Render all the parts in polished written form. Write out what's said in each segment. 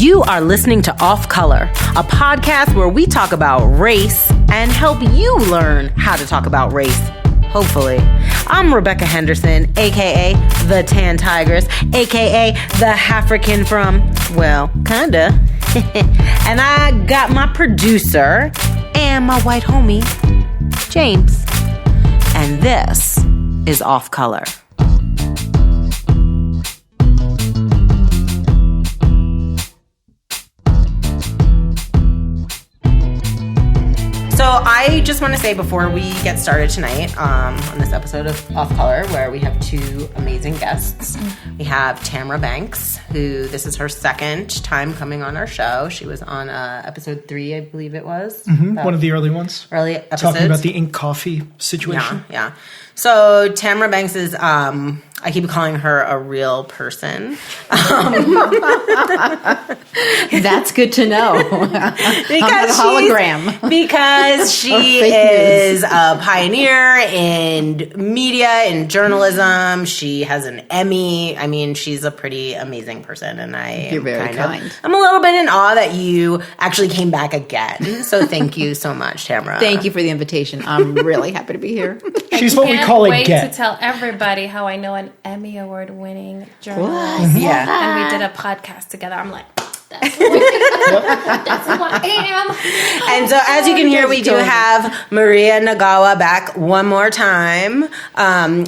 You are listening to Off Color, a podcast where we talk about race and help you learn how to talk about race. Hopefully. I'm Rebecca Henderson, a.k.a. the Tan Tigress, a.k.a. the African from, well, kinda. And I got my producer and my white homie, James. And this is Off Color. So I just want to say before we get started tonight on this episode of Off Color, where we have two amazing guests. We have Tamara Banks, who this is her second time coming on our show. She was on episode 3, I believe it was. One of the early ones. Early episodes. Talking about the ink coffee situation. Yeah. So Tamara Banks is, I keep calling her a real person. That's good to know. Because a hologram. Because she is a pioneer in media and journalism. She has an Emmy. I mean, she's a pretty amazing person, and You're very kind. I'm a little bit in awe that you actually came back again. So thank you so much, Tamara. Thank you for the invitation. I'm really happy to be here. She's what we call a get. To tell everybody how I know an Emmy Award-winning journalist. Yeah. And we did a podcast together. I'm like, that's who I am. And so, as you can hear, we do have Maria Nagawa back one more time.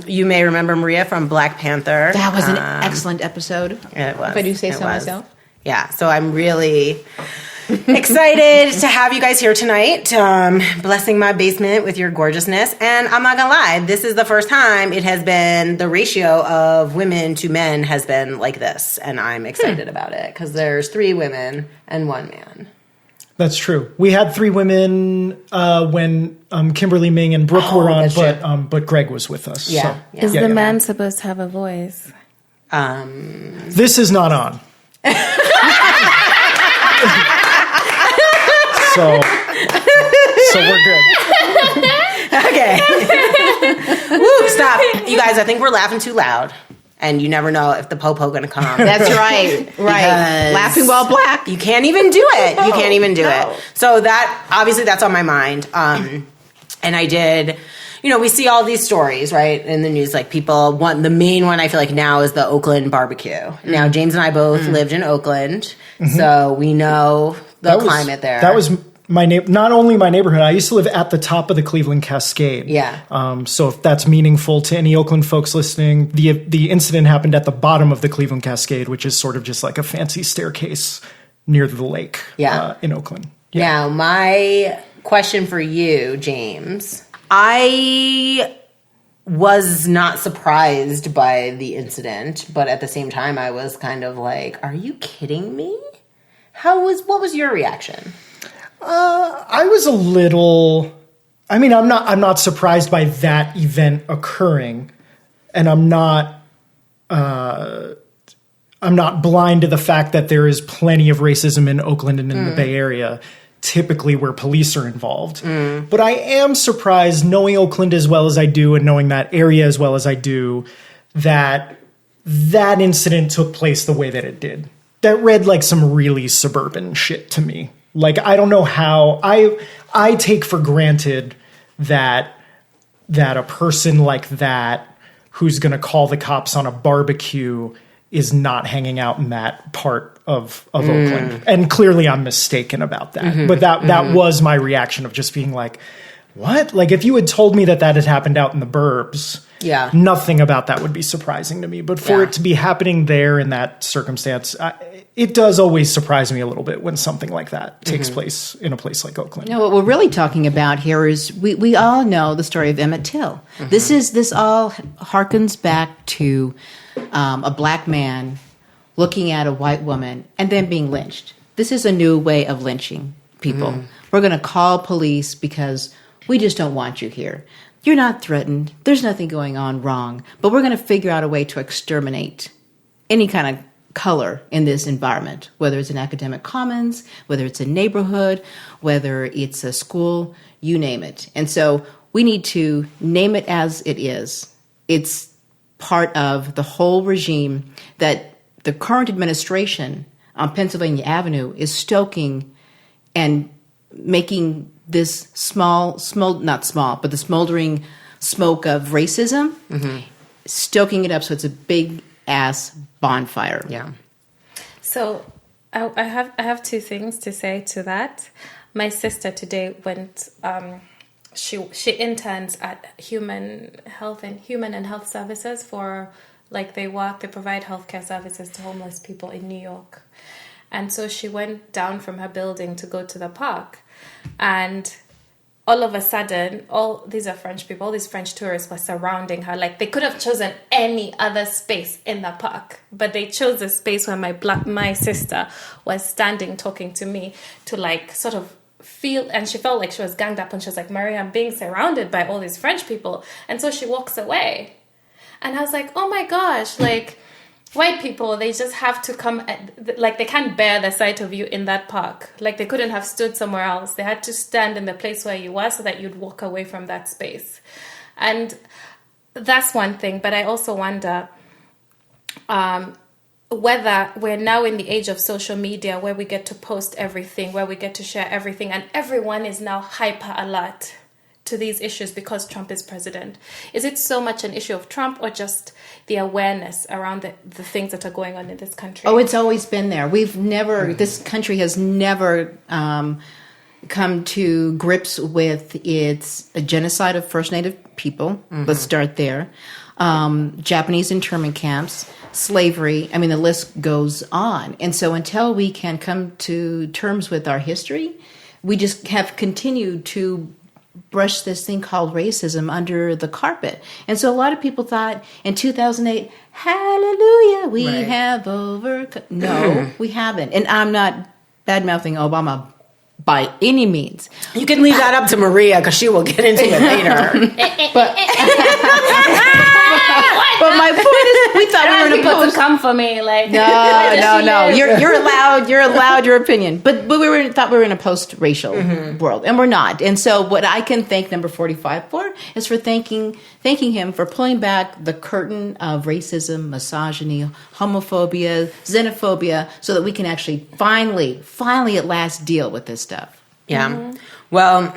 You may remember Maria from Black Panther. That was an excellent episode. It was. If I do say so myself. Yeah, so I'm really excited to have you guys here tonight, blessing my basement with your gorgeousness. And I'm not gonna lie, this is the first time it has been, the ratio of women to men has been like this. And I'm excited about it because there's 3 women and 1 man. That's true. We had 3 women when Kimberly, Ming, and Brooke were on, but Greg was with us. Yeah. So, Is the man supposed to have a voice? This is not on. So we're good. Okay. Woo, stop. You guys, I think we're laughing too loud. And you never know if the po-po gonna come. That's right. Right. Laughing while black. You can't even do it. You can't even do it. So that, obviously that's on my mind. And I did, we see all these stories, right, in the news, like people want, the main one I feel like now is the Oakland barbecue. Now, James and I both lived in Oakland, so we know the climate there. That was not only my neighborhood, I used to live at the top of the Cleveland Cascade. Yeah. So if that's meaningful to any Oakland folks listening, the incident happened at the bottom of the Cleveland Cascade, which is sort of just like a fancy staircase near the lake in Oakland. Yeah. Now, my question for you, James, I was not surprised by the incident, but at the same time, I was kind of like, are you kidding me? What was your reaction? I was a little, I'm not surprised by that event occurring, and I'm not blind to the fact that there is plenty of racism in Oakland and in the Bay Area, typically where police are involved. But I am surprised, knowing Oakland as well as I do and knowing that area as well as I do, that incident took place the way that it did. That read like some really suburban shit to me. Like, I don't know how, I take for granted that a person like that who's going to call the cops on a barbecue is not hanging out in that part of Oakland. And clearly I'm mistaken about that. But that was my reaction of just being like, what? Like, if you had told me that had happened out in the burbs, nothing about that would be surprising to me. But for it to be happening there in that circumstance, it does always surprise me a little bit when something like that takes place in a place like Oakland. No, what we're really talking about here is we all know the story of Emmett Till. This all harkens back to a black man looking at a white woman and then being lynched. This is a new way of lynching people. We're going to call police because we just don't want you here. You're not threatened. There's nothing going on wrong. But we're going to figure out a way to exterminate any kind of color in this environment, whether it's an academic commons, whether it's a neighborhood, whether it's a school, you name it. And so we need to name it as it is. It's part of the whole regime that the current administration on Pennsylvania Avenue is stoking and making this the smoldering smoke of racism, stoking it up so it's a big ass bonfire. Yeah. So I have two things to say to that. My sister today went. She interns at Human and Health Services for, like, they provide healthcare services to homeless people in New York. And so she went down from her building to go to the park. And all of a sudden, all these are French people, all these French tourists were surrounding her. Like, they could have chosen any other space in the park, but they chose the space where my sister was standing talking to me to, like, sort of feel, and she felt like she was ganged up, and she was like, Maria, I'm being surrounded by all these French people. And so she walks away. And I was like, oh my gosh, like, white people, they just have to come, like, they can't bear the sight of you in that park. Like, they couldn't have stood somewhere else. They had to stand in the place where you were so that you'd walk away from that space. And that's one thing. But I also wonder whether we're now in the age of social media where we get to post everything, where we get to share everything, and everyone is now hyper alert to these issues because Trump is president. Is it so much an issue of Trump or just the awareness around the things that are going on in this country? Oh, it's always been there. This country has never come to grips with its genocide of First Native people. Let's start there. Japanese internment camps, slavery. I mean, the list goes on. And so until we can come to terms with our history, we just have continued to brush this thing called racism under the carpet. And so a lot of people thought in 2008, hallelujah, we have overcome. No, we haven't. And I'm not bad-mouthing Obama by any means. You can leave that up to Maria because she will get into it later. But my point is, we thought we were in a people to come for me, like no. You're allowed your opinion. But thought we were in a post-racial world, and we're not. And so, what I can thank number 45 for is for thanking him for pulling back the curtain of racism, misogyny, homophobia, xenophobia, so that we can actually finally at last deal with this stuff. Yeah. Well.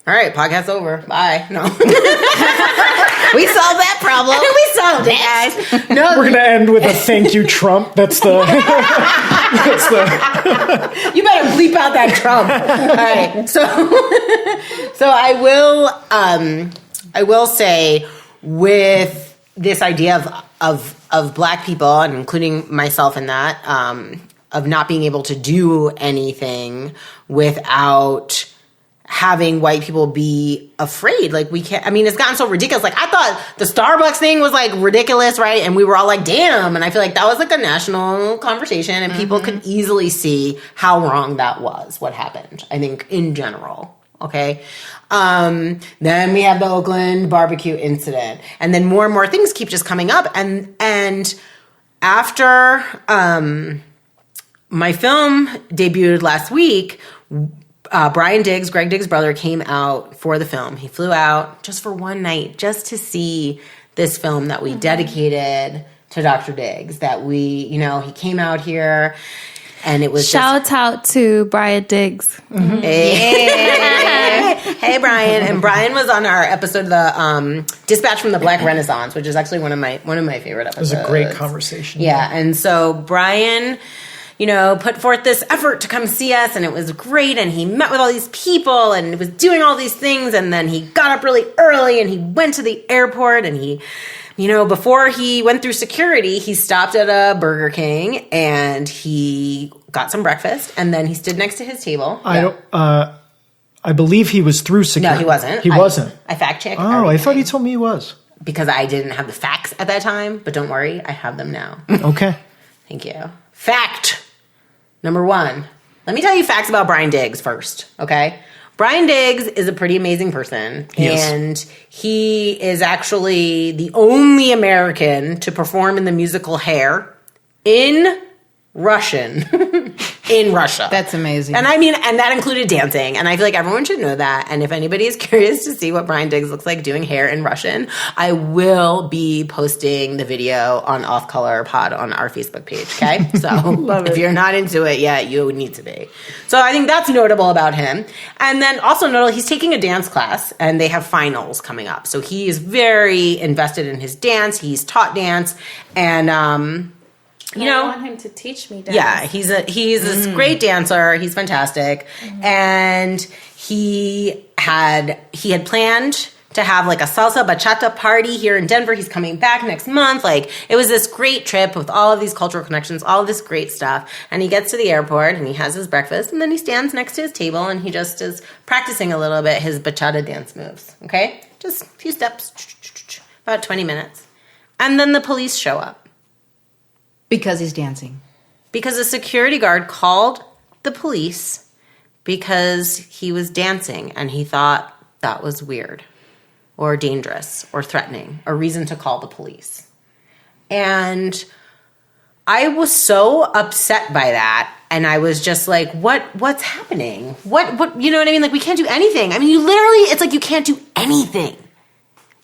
All right, podcast over. Bye. No. We solved that problem. We solved it, guys. No, We're gonna end with a thank you, Trump. That's the. You better bleep out that Trump. All right. So I will say, with this idea of Black people, and including myself in that, of not being able to do anything without having white people be afraid. Like, we can't, I mean, it's gotten so ridiculous. Like, I thought the Starbucks thing was, like, ridiculous, right? And we were all like, damn. And I feel like that was, like, a national conversation, and people could easily see how wrong that was, what happened, I think, in general. Okay? Then we have the Oakland barbecue incident. And then more and more things keep just coming up. And after my film debuted last week, Brian Diggs, Greg Diggs' brother, came out for the film. He flew out just for one night, just to see this film that we dedicated to Dr. Diggs. That he came out here, and it was shout out to Brian Diggs. Hey, Brian. And Brian was on our episode of the Dispatch from the Black Renaissance, which is actually one of my favorite episodes. It was a great conversation. Yeah, and so Brian, put forth this effort to come see us, and it was great, and he met with all these people, and was doing all these things, and then he got up really early, and he went to the airport, and he, before he went through security, he stopped at a Burger King, and he got some breakfast, and then he stood next to his table. I believe he was through security. No, he wasn't. He wasn't. I fact-checked Oh, I thought he told me he was. because I didn't have the facts at that time, but don't worry, I have them now. Okay. Thank you. Fact number 1. Let me tell you facts about Brian Diggs first, okay? Brian Diggs is a pretty amazing person, and he is actually the only American to perform in the musical Hair in Russian in Russia. That's amazing. And I mean, and that included dancing. And I feel like everyone should know that. And if anybody is curious to see what Brian Diggs looks like doing hair in Russian, I will be posting the video on Off Color Pod on our Facebook page. Okay. So if you're not into it yet, you need to be. So I think that's notable about him. And then also notable, he's taking a dance class and they have finals coming up. So he is very invested in his dance. He's taught dance and, I want him to teach me dance. Yeah, he's this great dancer. He's fantastic. And he had planned to have like a salsa bachata party here in Denver. He's coming back next month. Like, it was this great trip with all of these cultural connections, all of this great stuff. And he gets to the airport and he has his breakfast and then he stands next to his table and he just is practicing a little bit his bachata dance moves. Okay? Just a few steps, about 20 minutes. And then the police show up. Because he's dancing. Because a security guard called the police because he was dancing and he thought that was weird or dangerous or threatening, a reason to call the police. And I was so upset by that. And I was just like, what's happening? What, you know what I mean? Like, we can't do anything. I mean, you literally, it's like you can't do anything.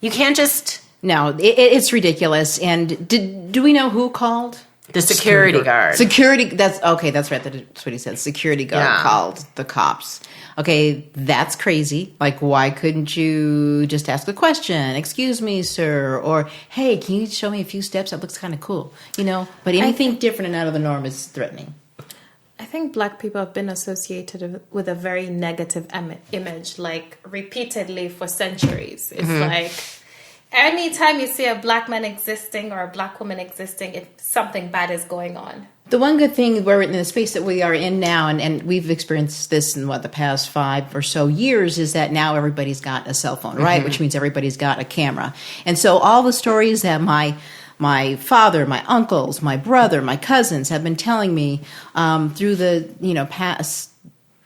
You can't just... No, it's ridiculous. And do we know who called? The security guard. Security, that's right. That's what he said. Security guard called the cops. Okay, that's crazy. Like, why couldn't you just ask a question? Excuse me, sir. Or, hey, can you show me a few steps? That looks kind of cool. You know, but anything different and out of the norm is threatening. I think Black people have been associated with a very negative image, like, repeatedly for centuries. It's like... Anytime you see a Black man existing or a Black woman existing, something bad is going on. The one good thing, we're in the space that we are in now, and we've experienced this in the past 5 or so years, is that now everybody's got a cell phone, right? Which means everybody's got a camera. And so all the stories that my father, my uncles, my brother, my cousins have been telling me through the past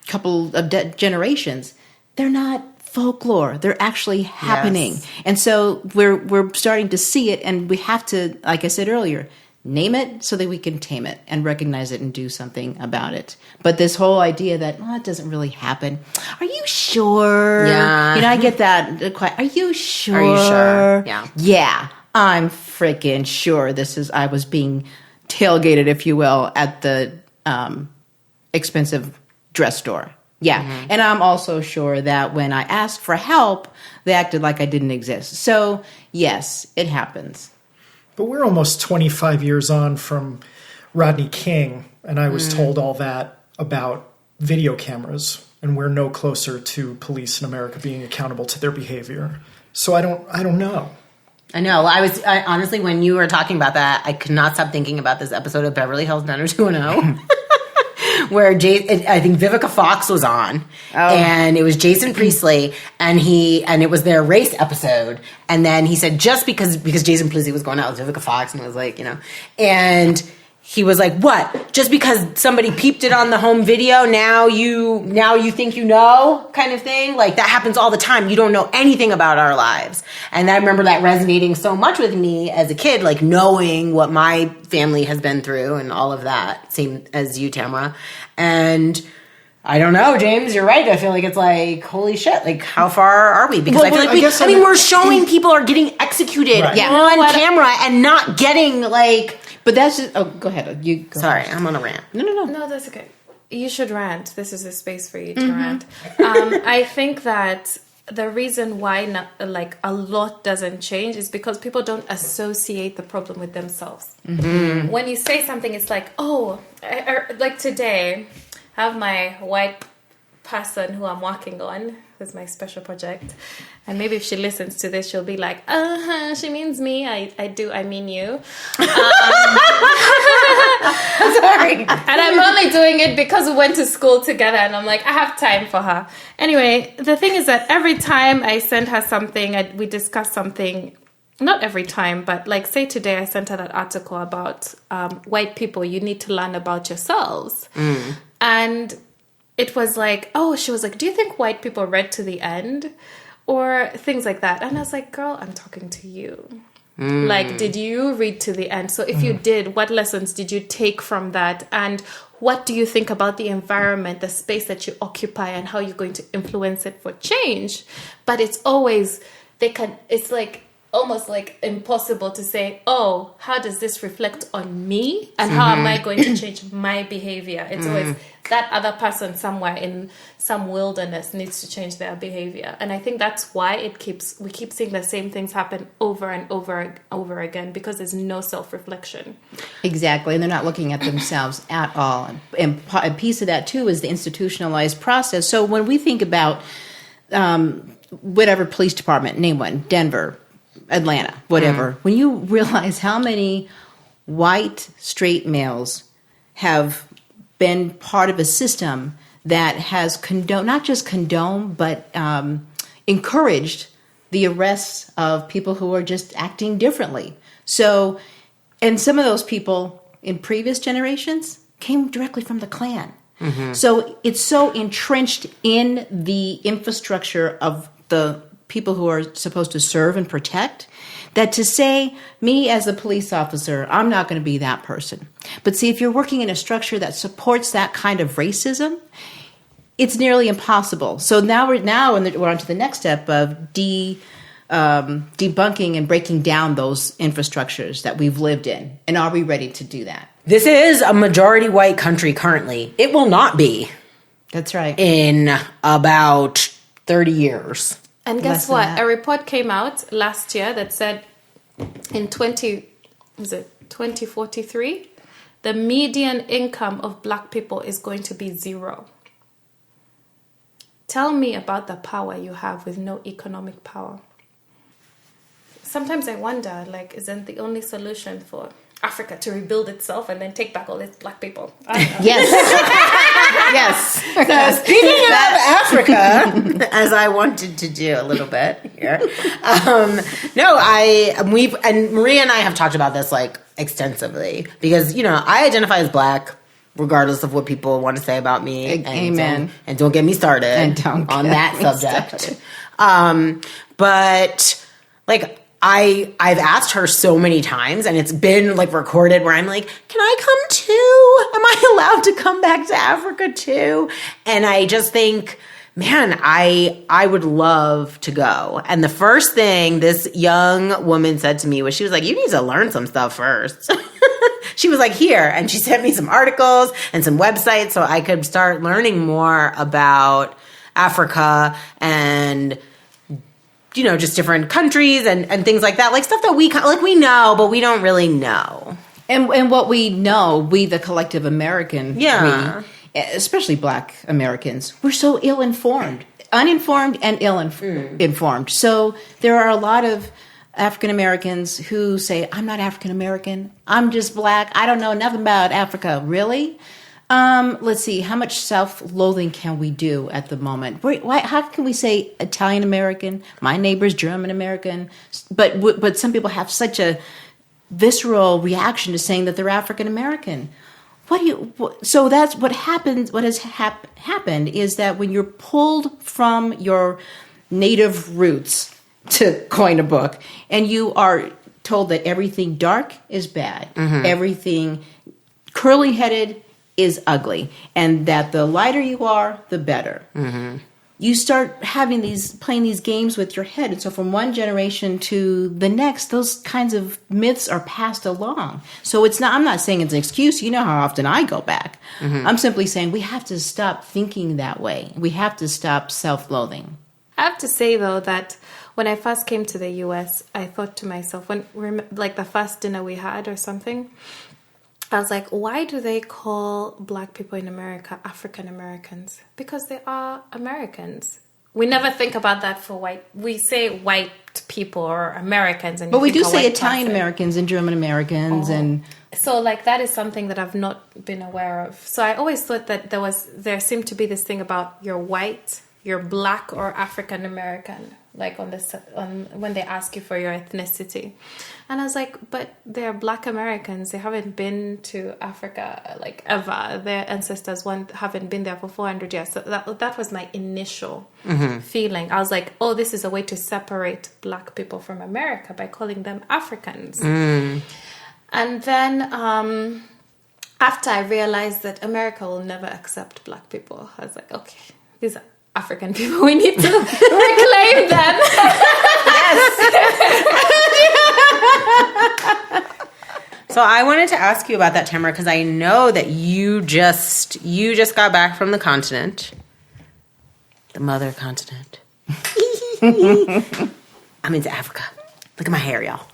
couple of generations, they're not folklore. They're actually happening. Yes. And so we're starting to see it, and we have to, like I said earlier, name it so that we can tame it and recognize it and do something about it. But this whole idea that, it doesn't really happen. Are you sure? Yeah. I get that. Are you sure? Are you sure? Yeah. Yeah, I'm freaking sure I was being tailgated, if you will, at the expensive dress store. Yeah. And I'm also sure that when I asked for help, they acted like I didn't exist. So, yes, it happens. But we're almost 25 years on from Rodney King, and I was told all that about video cameras, and we're no closer to police in America being accountable to their behavior. So I don't know. I know. I honestly, when you were talking about that, I could not stop thinking about this episode of Beverly Hills 90210. Where I think Vivica Fox was on, and it was Jason Priestley, and it was their race episode, and then he said just because Jason Priestley was going out with Vivica Fox, and it was like, and he was like, what? Just because somebody peeped it on the home video, now you think kind of thing? Like, that happens all the time. You don't know anything about our lives. And I remember that resonating so much with me as a kid, like knowing what my family has been through and all of that. Same as you, Tamara. And I don't know, James, you're right. I feel like it's like, holy shit, like, how far are we? Because I feel like we're showing people are getting executed on camera and not getting, like... But that's just... Oh, go ahead. Sorry, I'm on a rant. No, that's okay. You should rant. This is a space for you to rant. I think that the reason why a lot doesn't change is because people don't associate the problem with themselves. Mm-hmm. When you say something, it's like, like today, I have my white person who I'm working on. This is my special project. And maybe if she listens to this, she'll be like, she means me. I mean you. Sorry. And I'm only doing it because we went to school together and I'm like, I have time for her. Anyway, the thing is that every time I send her something, we discuss something, not every time, but like say today I sent her that article about white people, you need to learn about yourselves. And it was like, she was like, do you think white people read to the end? Or things like that. And I was like, girl, I'm talking to you. Like, did you read to the end? So if you did, what lessons did you take from that? And what do you think about the environment, the space that you occupy, and how you're going to influence it for change? But it's always, it's like almost like impossible to say, oh, how does this reflect on me? And how am I going to change my behavior? It's always that other person somewhere in some wilderness needs to change their behavior. And I think that's why we keep seeing the same things happen over and over again, because there's no self-reflection. Exactly. And they're not looking at themselves at all. And a piece of that, too, is the institutionalized process. So when we think about whatever police department, name one, Denver, Atlanta, whatever, when you realize how many white straight males have been part of a system that has not just condoned, but encouraged the arrests of people who are just acting differently. So, and some of those people in previous generations came directly from the Klan. So it's so entrenched in the infrastructure of the people who are supposed to serve and protect, that to say, me as a police officer, I'm not going to be that person. But see, if you're working in a structure that supports that kind of racism, it's nearly impossible. So now we're on to the next step of debunking and breaking down those infrastructures that we've lived in. And are we ready to do that? This is a majority white country currently. It will not be. That's right. In about 30 years. And guess what? A report came out last year that said in 2043, the median income of Black people is going to be 0. Tell me about the power you have with no economic power. Sometimes I wonder, like, isn't the only solution for Africa to rebuild itself and then take back all its Black people? I don't know. Yes. Yes. So speaking of Africa, as I wanted to do a little bit here, Maria and I have talked about this like extensively because I identify as Black, regardless of what people want to say about me. Amen. And don't get me started on that subject. But like. I've asked her so many times, and it's been like recorded where I'm like, can I come too? Am I allowed to come back to Africa too? And I just think, man, I would love to go. And the first thing this young woman said to me was, she was like, you need to learn some stuff first. She was like, here. And she sent me some articles and some websites so I could start learning more about Africa and just different countries and things like that, like stuff that we know, but we don't really know. And what we know, we the collective American, especially Black Americans, we're so uninformed and ill-informed. So there are a lot of African Americans who say, I'm not African American, I'm just Black, I don't know nothing about Africa. Really? Let's see, how much self-loathing can we do at the moment? How can we say Italian American? My neighbor's German American, but some people have such a visceral reaction to saying that they're African American. So that's what happens. What has happened is that when you're pulled from your native roots, to coin a book, and you are told that everything dark is bad, everything curly-headed is ugly, and that the lighter you are, the better. You start playing these games with your head. And so from one generation to the next, those kinds of myths are passed along. So I'm not saying it's an excuse. You know how often I go back. I'm simply saying we have to stop thinking that way. We have to stop self-loathing. I have to say, though, that when I first came to the U.S., I thought to myself, like the first dinner we had or something, I was like, why do they call Black people in America African Americans? Because they are Americans. We never think about that for white. We say white people or Americans. But we do say Italian Americans and German Americans. And so like that is something that I've not been aware of. So I always thought that there seemed to be this thing about you're white, you're Black or African American. like on when they ask you for your ethnicity. And I was like, but they're Black Americans. They haven't been to Africa like ever. Their ancestors haven't been there for 400 years. So that was my initial feeling. I was like, oh, this is a way to separate Black people from America by calling them Africans. And then after I realized that America will never accept Black people, I was like, okay, these are African people. We need to reclaim them. So I wanted to ask you about that, Tamara, because I know that you just got back from the continent, the mother continent. I'm into Africa. Look at my hair, y'all.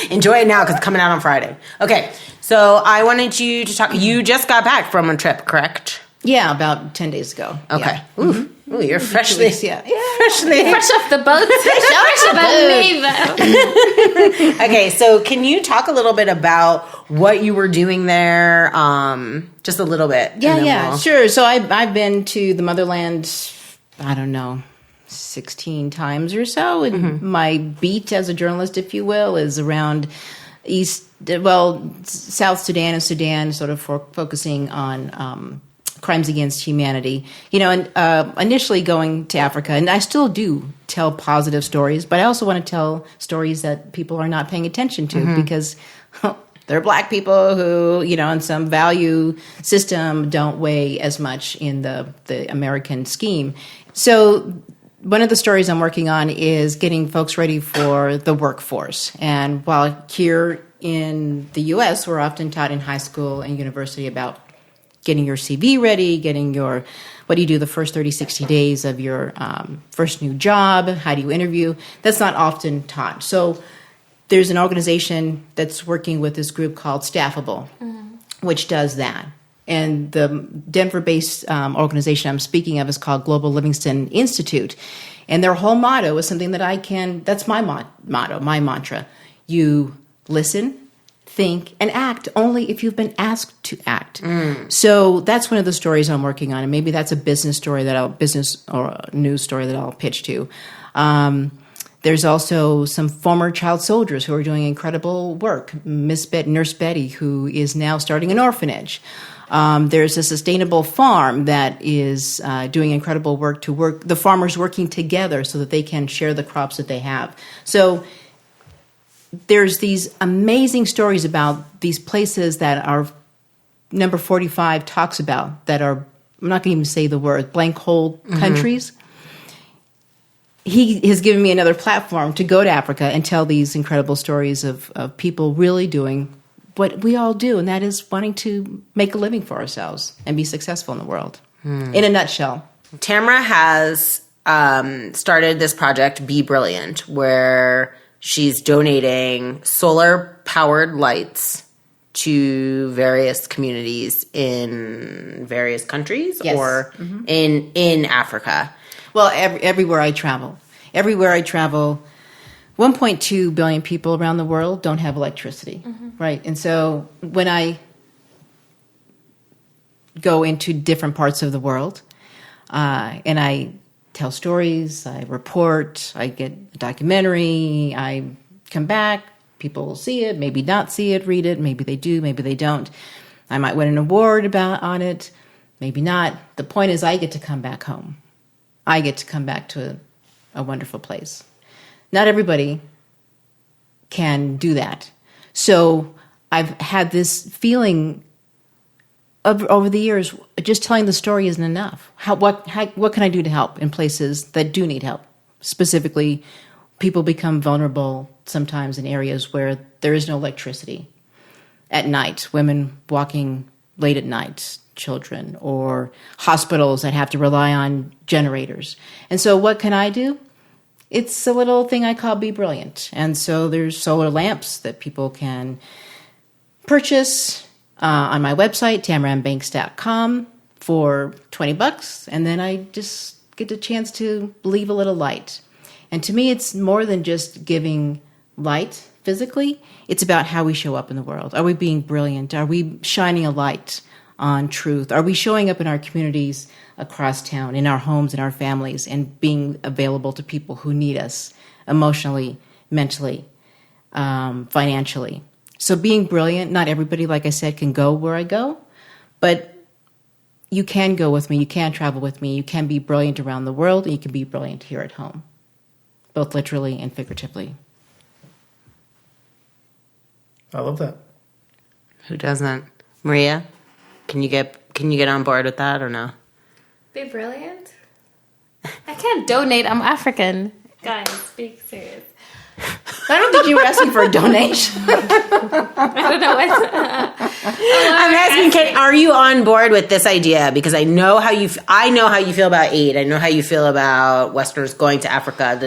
Enjoy it now because it's coming out on Friday. Okay, so I wanted you to talk. You just got back from a trip, correct? Yeah, about 10 days ago. Okay. Yeah. Ooh, you're freshly, Fresh Fresh off the boat. Okay, so can you talk a little bit about what you were doing there? Just a little bit. Yeah, sure. So I've been to the motherland, I don't know, 16 times or so. And my beat as a journalist, if you will, is around South Sudan and Sudan, sort of focusing on crimes against humanity. And initially going to Africa, and I still do tell positive stories, but I also want to tell stories that people are not paying attention to because they're Black people who, in some value system don't weigh as much in the American scheme. So one of the stories I'm working on is getting folks ready for the workforce. And while here in the U.S., we're often taught in high school and university about getting your CV ready, what do you do the first 30, 60 days of your first new job? How do you interview? That's not often taught. So there's an organization that's working with this group called Staffable, which does that. And the Denver-based organization I'm speaking of is called Global Livingston Institute. And their whole motto is something that that's my motto, my mantra. You listen, think, and act only if you've been asked to act. So that's one of the stories I'm working on, and maybe that's a business or a news story that I'll pitch to. There's also some former child soldiers who are doing incredible work. Nurse Betty, who is now starting an orphanage. There's a sustainable farm that is doing incredible work the farmers working together so that they can share the crops that they have. So there's these amazing stories about these places that our number 45 talks about that are, I'm not going to even say the word, blank hole countries. He has given me another platform to go to Africa and tell these incredible stories of people really doing what we all do, and that is wanting to make a living for ourselves and be successful in the world. In a nutshell. Tamara has started this project, Be Brilliant, where she's donating solar-powered lights to various communities in various countries or in Africa. Well, everywhere I travel. 1.2 billion people around the world don't have electricity, right? And so when I go into different parts of the world and I tell stories, I report, I get a documentary, I come back, people will see it, maybe not see it, read it, maybe they do, maybe they don't. I might win an award on it, maybe not. The point is I get to come back home. I get to come back to a wonderful place. Not everybody can do that. So I've had this feeling over the years, just telling the story isn't enough. What can I do to help in places that do need help? Specifically, people become vulnerable sometimes in areas where there is no electricity. At night, women walking late at night, children, or hospitals that have to rely on generators. And so what can I do? It's a little thing I call Be Brilliant. And so there's solar lamps that people can purchase on my website, tamarambanks.com, for $20. And then I just get a chance to leave a little light. And to me, it's more than just giving light physically. It's about how we show up in the world. Are we being brilliant? Are we shining a light on truth? Are we showing up in our communities across town, in our homes, in our families, and being available to people who need us emotionally, mentally, financially? So being brilliant, not everybody, like I said, can go where I go, but you can go with me, you can travel with me, you can be brilliant around the world, and you can be brilliant here at home, both literally and figuratively. I love that. Who doesn't? Maria, can you get on board with that or no? Be brilliant? I can't donate. I'm African. Guys, be serious. I don't think you were asking for a donation. I don't know what. I'm asking, Kate, are you on board with this idea? Because I know how you feel about aid. I know how you feel about Westerners going to Africa.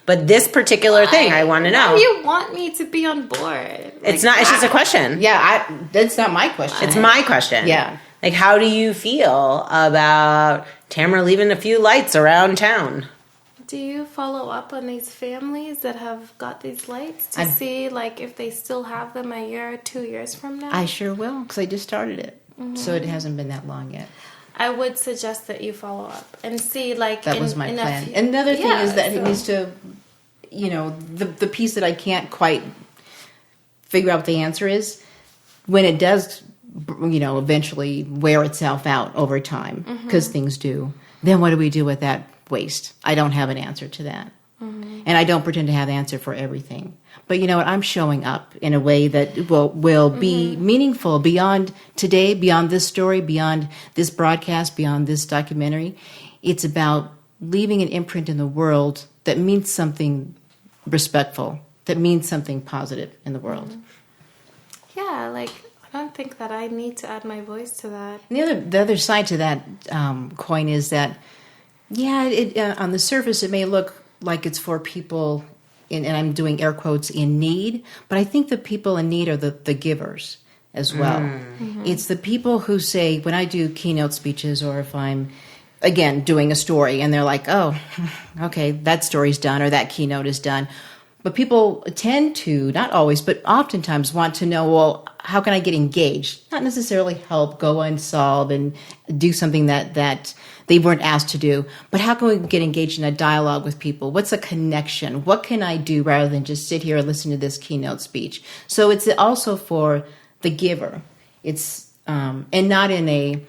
But this particular thing, I want to know. Why do you want me to be on board? It's not. It's just a question. Yeah, that's not my question. It's my question. Yeah. Like, how do you feel about Tamara leaving a few lights around town? Do you follow up on these families that have got these lights to see, like, if they still have them a year or 2 years from now? I sure will, because I just started it. Mm-hmm. So it hasn't been that long yet. I would suggest that you follow up and see, like, that was my plan. And another thing is that it needs to, the piece that I can't quite figure out what the answer is, when it does, eventually wear itself out over time, because things do, then what do we do with that waste? I don't have an answer to that. And I don't pretend to have an answer for everything. But you know what? I'm showing up in a way that will be meaningful beyond today, beyond this story, beyond this broadcast, beyond this documentary. It's about leaving an imprint in the world that means something respectful, that means something positive in the world. Yeah, like, I don't think that I need to add my voice to that. And the other side to that coin is that, on the surface, it may look like it's for people, and I'm doing air quotes, in need, but I think the people in need are the givers as well. It's the people who say, when I do keynote speeches, or if I'm, again, doing a story, and they're like, oh, okay, that story's done, or that keynote is done. But people tend to, not always, but oftentimes want to know, well, how can I get engaged? Not necessarily help, go and solve and do something that they weren't asked to do, but how can we get engaged in a dialogue with people? What's a connection? What can I do rather than just sit here and listen to this keynote speech? So it's also for the giver. It's and not in a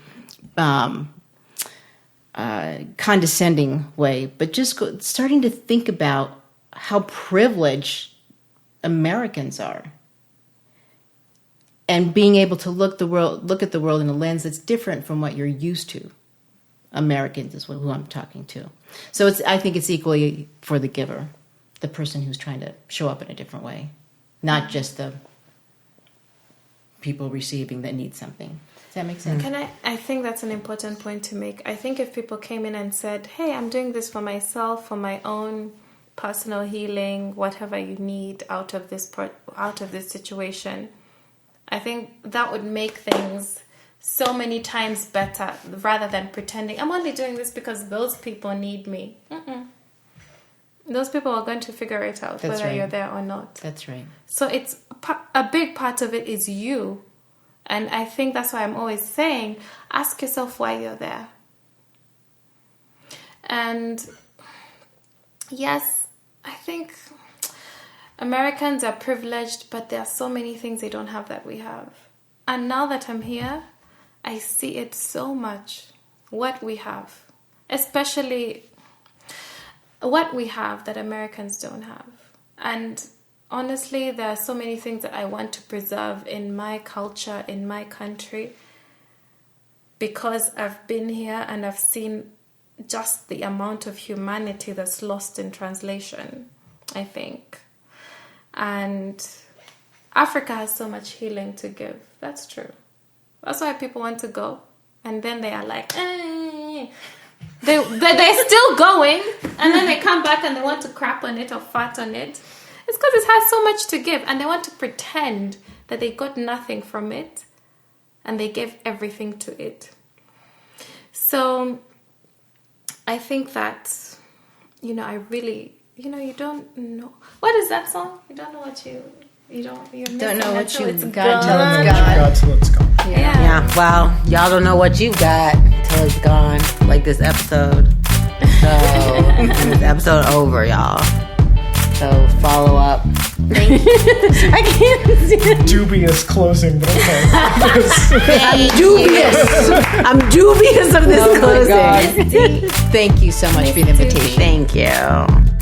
condescending way, but just starting to think about how privileged Americans are, and being able to look at the world in a lens that's different from what you're used to. Americans is who I'm talking to. So I think it's equally for the giver, the person who's trying to show up in a different way, not just the people receiving that need something. Does that make sense? I think that's an important point to make. I think if people came in and said, hey, I'm doing this for myself, for my own personal healing, whatever you need out of this situation, I think that would make things so many times better, rather than pretending I'm only doing this because those people need me. Those people are going to figure it out, that's whether you're there or not. That's right. So it's a big part of it is you. And I think that's why I'm always saying, ask yourself why you're there. And yes, I think Americans are privileged, but there are so many things they don't have that we have. And now that I'm here, I see it so much, what we have, especially what we have that Americans don't have. And honestly, there are so many things that I want to preserve in my culture, in my country, because I've been here and I've seen just the amount of humanity that's lost in translation, I think. And Africa has so much healing to give. That's true. That's why people want to go. And then they are like, eh. They're still going. And then they come back and they want to crap on it or fart on it. It's because it has so much to give. And they want to pretend that they got nothing from it. And they gave everything to it. So I think that, I really, you don't know. What is that song? You don't know what you don't know what you God it's till it's God till it's gone. Yeah. Yeah, well, y'all don't know what you've got till it's gone, like this episode. So, this episode over, y'all. So, follow up. Thank you. I can't see it. Dubious closing, but okay. I'm dubious of this closing. Thank you so much for the invitation. Thank you.